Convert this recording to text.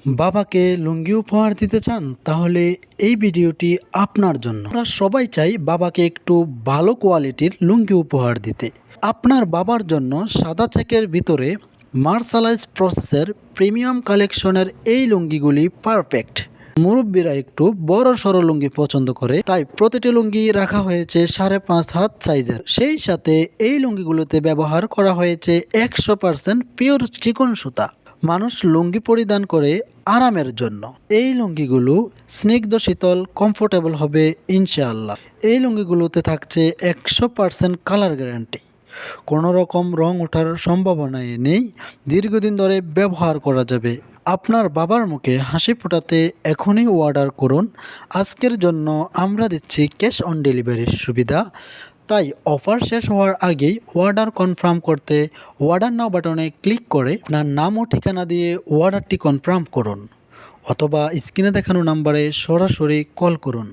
বাবাকে লুঙ্গি উপহার দিতে চান, তাহলে এই ভিডিওটি আপনার জন্য। আমরা সবাই চাই বাবাকে একটু ভালো কোয়ালিটির লুঙ্গি উপহার দিতে। আপনার বাবার জন্য সাদা চেকের ভিতরে মার্শালাইজ প্রসেসের প্রিমিয়াম কালেকশনের এই লুঙ্গিগুলি পারফেক্ট। মুরব্বীরা একটু বড় সড়ো লুঙ্গি পছন্দ করে, তাই প্রতিটি লুঙ্গি রাখা হয়েছে 5.5 হাত সাইজের। সেই সাথে এই লুঙ্গিগুলোতে ব্যবহার করা হয়েছে 100% পিওর চিকন সুতা। মানুষ লুঙ্গি পরিধান করে আরামের জন্য। এই লুঙ্গিগুলো স্নিগ্ধ শীতল কমফোর্টেবল হবে ইনশাআল্লাহ। এই লুঙ্গিগুলোতে থাকছে 100% কালার গ্যারান্টি। কোনো রকম রং ওঠার সম্ভাবনাই নেই। দীর্ঘদিন ধরে ব্যবহার করা যাবে। আপনার বাবার মুখে হাসি ফোটাতে এখনই অর্ডার করুন। আজকের জন্য আমরা দিচ্ছি ক্যাশ অন ডেলিভারির সুবিধা, তাই অফার শেষ হওয়ার আগেই অর্ডার কনফার্ম করতে অর্ডার নাও বাটনে ক্লিক করে আপনার নাম ও ঠিকানা দিয়ে অর্ডারটি কনফার্ম করুন, অথবা স্ক্রিনে দেখানো নাম্বারে সরাসরি কল করুন।